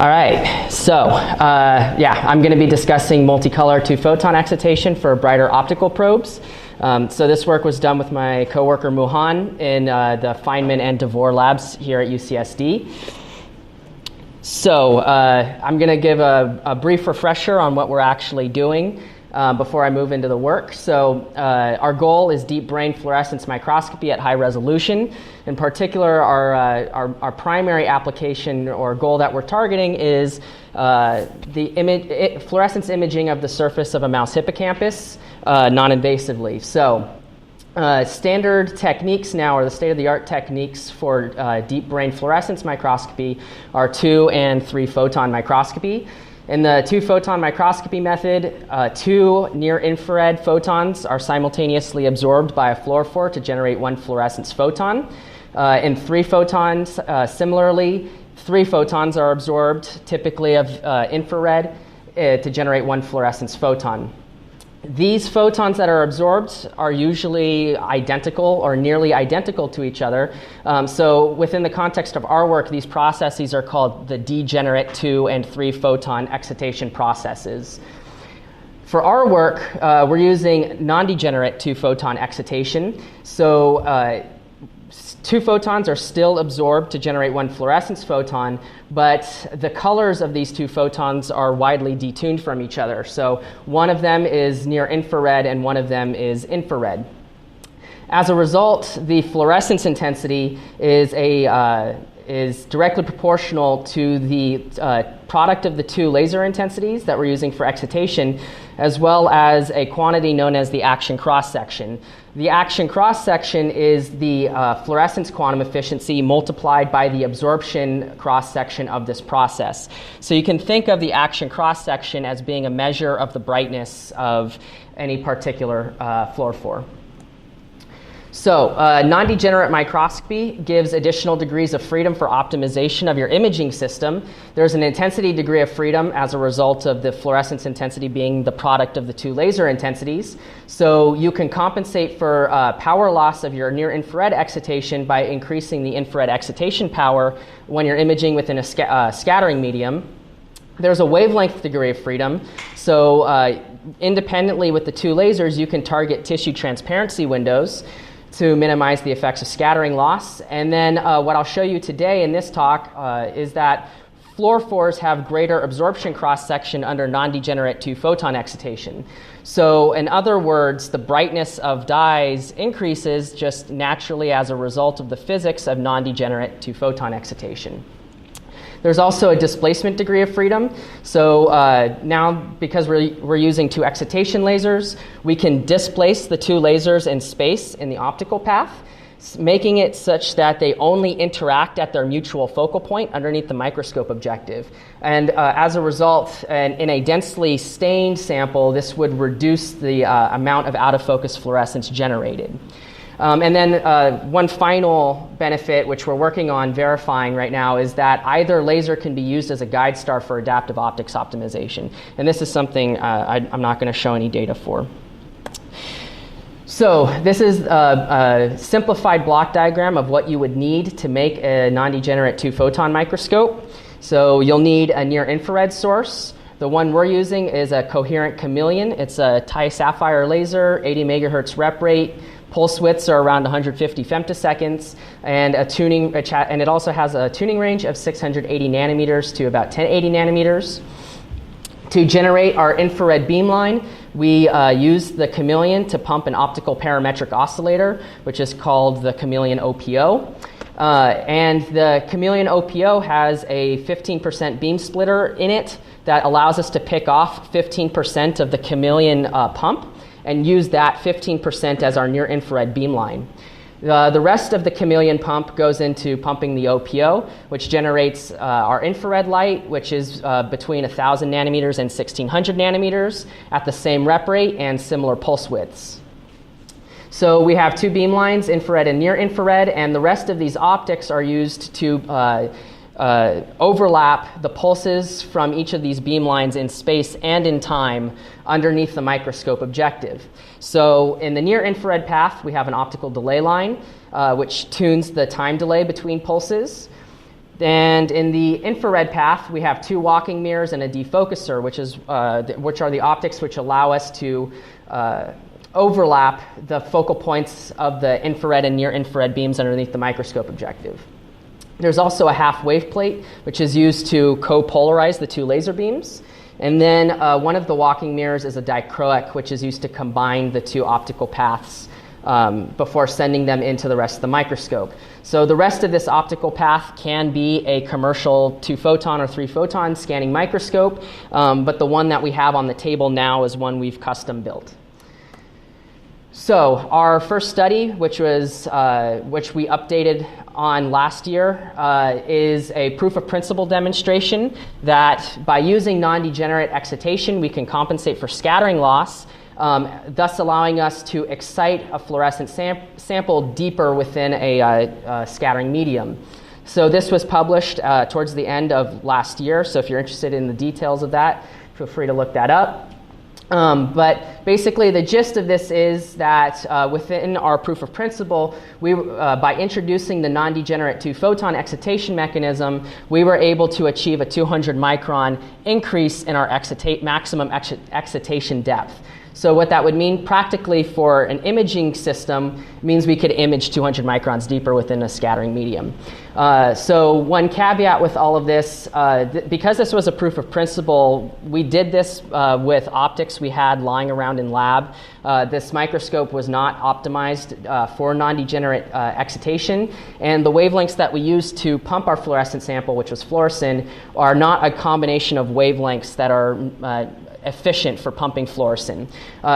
All right, so I'm going to be discussing multicolor two-photon excitation for brighter optical probes. So this work was done with my coworker Muhan in the Feynman and DeVore labs here at UCSD. So I'm going to give a brief refresher on what we're actually doing before I move into the work. So our goal is deep brain fluorescence microscopy at high resolution. In particular, our primary application or goal that we're targeting is fluorescence imaging of the surface of a mouse hippocampus non-invasively. So standard techniques now, or the state-of-the-art techniques for deep brain fluorescence microscopy, are 2 and 3 photon microscopy. In the 2-photon microscopy method, 2 near-infrared photons are simultaneously absorbed by a fluorophore to generate 1 fluorescence photon. In 3 photons, similarly, 3 photons are absorbed, typically of infrared, to generate 1 fluorescence photon. These photons that are absorbed are usually identical or nearly identical to each other. So within the context of our work, these processes are called the degenerate 2 and 3 photon excitation processes. For our work, we're using non-degenerate 2-photon excitation. So 2 photons are still absorbed to generate 1 fluorescence photon, but the colors of these 2 photons are widely detuned from each other. So one of them is near infrared and one of them is infrared. As a result, the fluorescence intensity is directly proportional to the product of the 2 laser intensities that we're using for excitation, as well as a quantity known as the action cross-section. The action cross-section is the fluorescence quantum efficiency multiplied by the absorption cross-section of this process. So you can think of the action cross-section as being a measure of the brightness of any particular fluorophore. So non-degenerate microscopy gives additional degrees of freedom for optimization of your imaging system. There's an intensity degree of freedom as a result of the fluorescence intensity being the product of the 2 laser intensities. So you can compensate for power loss of your near-infrared excitation by increasing the infrared excitation power when you're imaging within a scattering medium. There's a wavelength degree of freedom. So independently with the 2 lasers, you can target tissue transparency windows to minimize the effects of scattering loss. And then what I'll show you today in this talk is that fluorophores have greater absorption cross-section under non-degenerate 2-photon excitation. So in other words, the brightness of dyes increases just naturally as a result of the physics of non-degenerate 2-photon excitation. There's also a displacement degree of freedom. So now, because we're using 2 excitation lasers, we can displace the 2 lasers in space in the optical path, making it such that they only interact at their mutual focal point underneath the microscope objective. And as a result, in a densely stained sample, this would reduce the amount of out-of-focus fluorescence generated. And then one final benefit, which we're working on verifying right now, is that either laser can be used as a guide star for adaptive optics optimization. And this is something I'm not going to show any data for. So this is a simplified block diagram of what you would need to make a non-degenerate 2-photon microscope. So you'll need a near-infrared source. The one we're using is a coherent chameleon. It's a Ti-Sapphire laser, 80 megahertz rep rate. Pulse widths are around 150 femtoseconds, and it also has a tuning range of 680 nanometers to about 1080 nanometers. To generate our infrared beamline, we use the chameleon to pump an optical parametric oscillator, which is called the chameleon OPO. And the chameleon OPO has a 15% beam splitter in it that allows us to pick off 15% of the chameleon pump and use that 15% as our near-infrared beamline. The rest of the chameleon pump goes into pumping the OPO, which generates our infrared light, which is between 1,000 nanometers and 1,600 nanometers at the same rep rate and similar pulse widths. So we have 2 beamlines, infrared and near-infrared, and the rest of these optics are used to overlap the pulses from each of these beamlines in space and in time underneath the microscope objective. So in the near-infrared path, we have an optical delay line, which tunes the time delay between pulses. And in the infrared path, we have 2 walking mirrors and a defocuser, which are the optics which allow us to overlap the focal points of the infrared and near-infrared beams underneath the microscope objective. There's also a half-wave plate, which is used to co-polarize the 2 laser beams. And then one of the walking mirrors is a dichroic, which is used to combine the 2 optical paths before sending them into the rest of the microscope. So the rest of this optical path can be a commercial 2-photon or 3-photon scanning microscope, but the one that we have on the table now is one we've custom built. So our first study, which we updated on last year, is a proof of principle demonstration that by using non-degenerate excitation, we can compensate for scattering loss, thus allowing us to excite a fluorescent sample deeper within a scattering medium. So this was published towards the end of last year, so if you're interested in the details of that, feel free to look that up. But basically, the gist of this is that within our proof of principle, by introducing the non-degenerate 2-photon excitation mechanism, we were able to achieve a 200 micron increase in our maximum excitation depth. So what that would mean practically for an imaging system means we could image 200 microns deeper within a scattering medium. So one caveat with all of this, because this was a proof of principle, we did this with optics we had lying around in lab. This microscope was not optimized for non-degenerate excitation, and the wavelengths that we used to pump our fluorescent sample, which was fluorescein, are not a combination of wavelengths that are efficient for pumping fluorescein.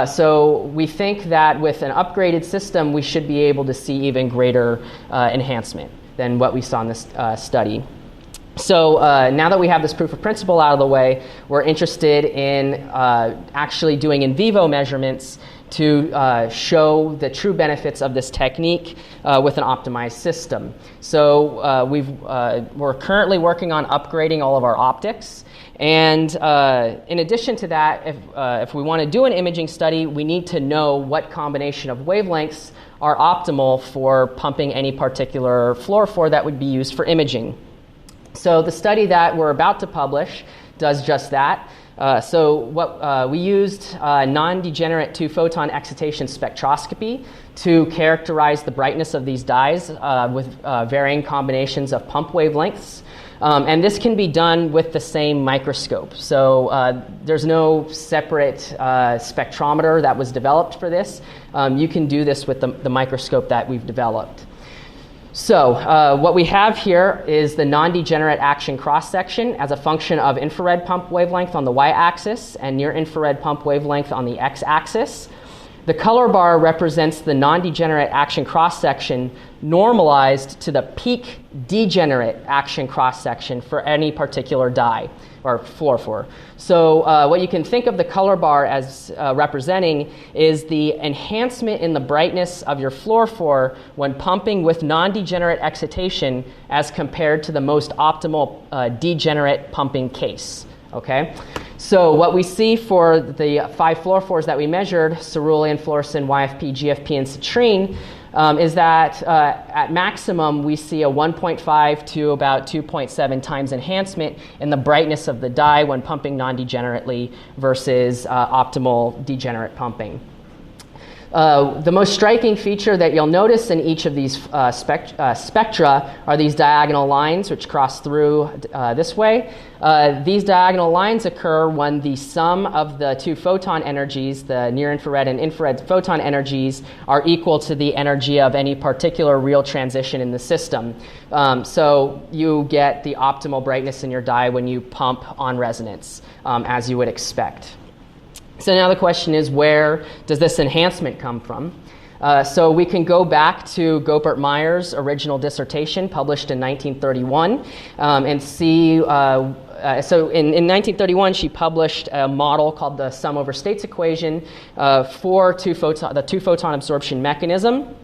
So we think that with an upgraded system, we should be able to see even greater enhancement than what we saw in this study. So now that we have this proof of principle out of the way, we're interested in actually doing in vivo measurements to show the true benefits of this technique with an optimized system. So we're currently working on upgrading all of our optics. And in addition to that, if we want to do an imaging study, we need to know what combination of wavelengths are optimal for pumping any particular fluorophore that would be used for imaging. So the study that we're about to publish does just that. We used non-degenerate 2-photon excitation spectroscopy to characterize the brightness of these dyes with varying combinations of pump wavelengths. And this can be done with the same microscope. So there's no separate spectrometer that was developed for this. You can do this with the microscope that we've developed. So what we have here is the non-degenerate action cross-section as a function of infrared pump wavelength on the y-axis and near-infrared pump wavelength on the x-axis. The color bar represents the non-degenerate action cross-section normalized to the peak degenerate action cross-section for any particular dye or fluorophore. So what you can think of the color bar as representing is the enhancement in the brightness of your fluorophore when pumping with non-degenerate excitation as compared to the most optimal degenerate pumping case. Okay? So what we see for the 5 fluorophores that we measured, cerulean, fluorescein, YFP, GFP, and citrine, is that at maximum we see a 1.5 to about 2.7 times enhancement in the brightness of the dye when pumping non-degenerately versus optimal degenerate pumping. The most striking feature that you'll notice in each of these spectra are these diagonal lines which cross through this way. These diagonal lines occur when the sum of the 2 photon energies, the near-infrared and infrared photon energies, are equal to the energy of any particular real transition in the system. So you get the optimal brightness in your dye when you pump on resonance, as you would expect. So now the question is, where does this enhancement come from? So we can go back to Goeppert-Meyer's original dissertation published in 1931 and see. So in 1931, she published a model called the sum over states equation for the 2-photon absorption mechanism.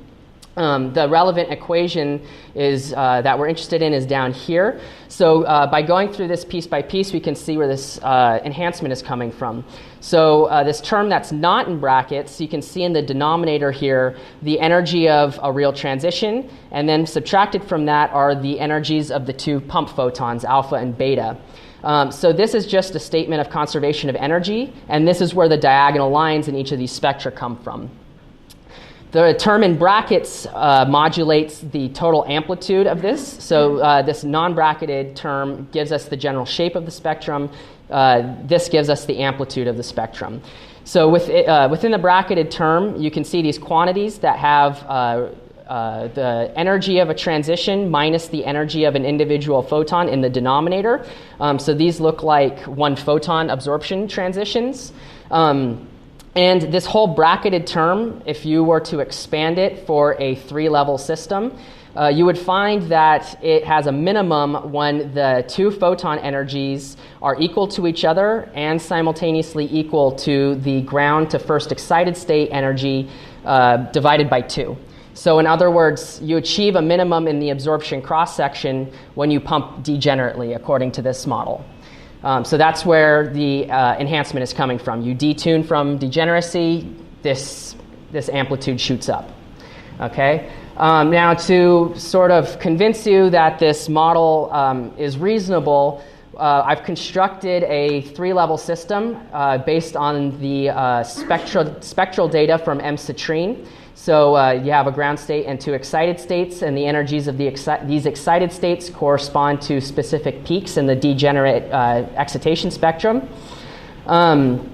The relevant equation is that we're interested in is down here. So by going through this piece by piece, we can see where this enhancement is coming from. So this term that's not in brackets, you can see in the denominator here the energy of a real transition, and then subtracted from that are the energies of the two pump photons, alpha and beta. So this is just a statement of conservation of energy, and this is where the diagonal lines in each of these spectra come from. The term in brackets modulates the total amplitude of this. So this non-bracketed term gives us the general shape of the spectrum. This gives us the amplitude of the spectrum. So within the bracketed term, you can see these quantities that have the energy of a transition minus the energy of an individual photon in the denominator. So these look like one photon absorption transitions. And this whole bracketed term, if you were to expand it for a 3-level system, you would find that it has a minimum when the two photon energies are equal to each other and simultaneously equal to the ground to first excited state energy divided by 2. So in other words, you achieve a minimum in the absorption cross-section when you pump degenerately, according to this model. So that's where the enhancement is coming from. You detune from degeneracy, this amplitude shoots up. Okay? Now, to sort of convince you that this model is reasonable, I've constructed a 3-level system based on the spectral data from M-citrine. So you have a ground state and 2 excited states, and the energies of these excited states correspond to specific peaks in the degenerate excitation spectrum. And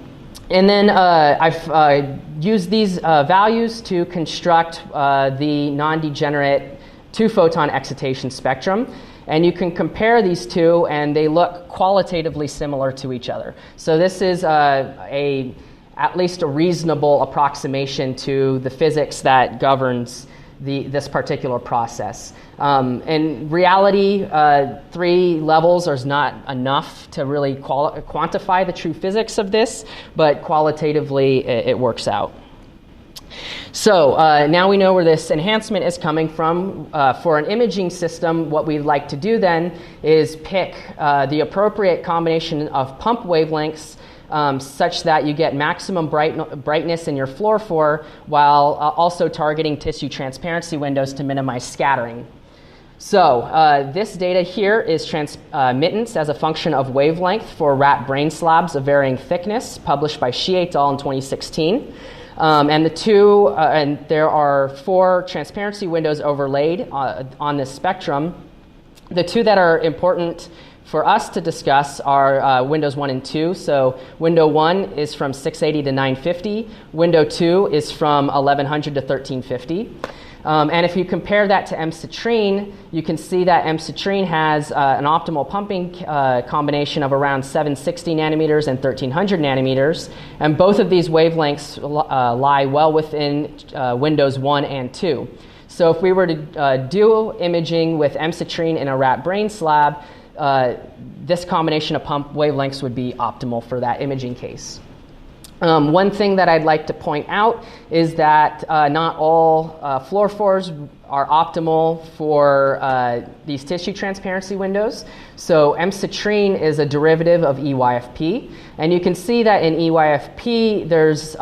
then I've used these values to construct the non-degenerate 2-photon excitation spectrum. And you can compare these two, and they look qualitatively similar to each other. So this is at least a reasonable approximation to the physics that governs this particular process. In reality, 3 levels is not enough to really quantify the true physics of this, but qualitatively it works out. So now we know where this enhancement is coming from. For an imaging system, what we'd like to do then is pick the appropriate combination of pump wavelengths such that you get maximum brightness in your fluorophore while also targeting tissue transparency windows to minimize scattering. So this data here is transmittance as a function of wavelength for rat brain slabs of varying thickness, published by Shi et al. In 2016. And there are 4 transparency windows overlaid on this spectrum. The 2 that are important for us to discuss are windows 1 and 2. So window 1 is from 680 to 950. Window 2 is from 1100 to 1350. And if you compare that to M-citrine, you can see that M-citrine has an optimal pumping combination of around 760 nanometers and 1300 nanometers. And both of these wavelengths lie well within windows 1 and 2. So if we were to do imaging with M-citrine in a rat brain slab, this combination of pump wavelengths would be optimal for that imaging case. One thing that I'd like to point out is that not all fluorophores are optimal for these tissue transparency windows. So M-citrine is a derivative of EYFP. And you can see that in EYFP, there's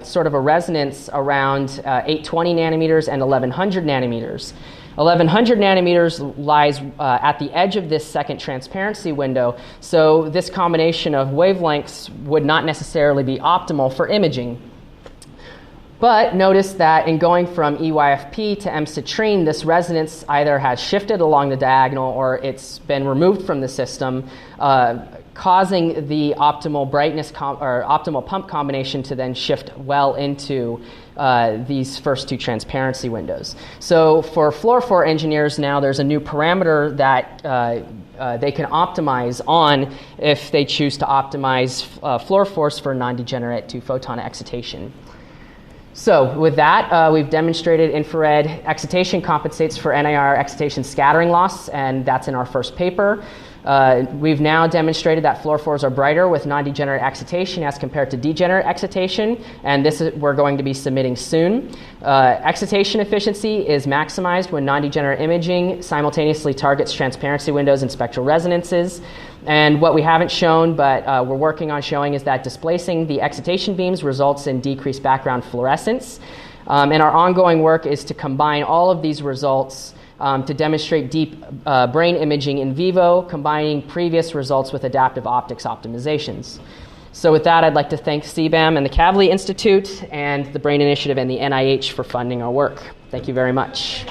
sort of a resonance around 820 nanometers and 1100 nanometers. 1100 nanometers lies at the edge of this second transparency window, so this combination of wavelengths would not necessarily be optimal for imaging. But notice that in going from EYFP to M-citrine, this resonance either has shifted along the diagonal or it's been removed from the system, causing the optimal brightness or optimal pump combination to then shift well into these first 2 transparency windows. So for fluorophore engineers now, there's a new parameter that they can optimize on if they choose to optimize fluorophores for non-degenerate 2-photon excitation. So with that, we've demonstrated infrared excitation compensates for NIR excitation scattering loss, and that's in our first paper. We've now demonstrated that fluorophores are brighter with non-degenerate excitation as compared to degenerate excitation, and we're going to be submitting soon. Excitation efficiency is maximized when non-degenerate imaging simultaneously targets transparency windows and spectral resonances. And what we haven't shown, but we're working on showing, is that displacing the excitation beams results in decreased background fluorescence. And our ongoing work is to combine all of these results to demonstrate deep brain imaging in vivo, combining previous results with adaptive optics optimizations. So with that, I'd like to thank CBAM and the Kavli Institute and the Brain Initiative and the NIH for funding our work. Thank you very much.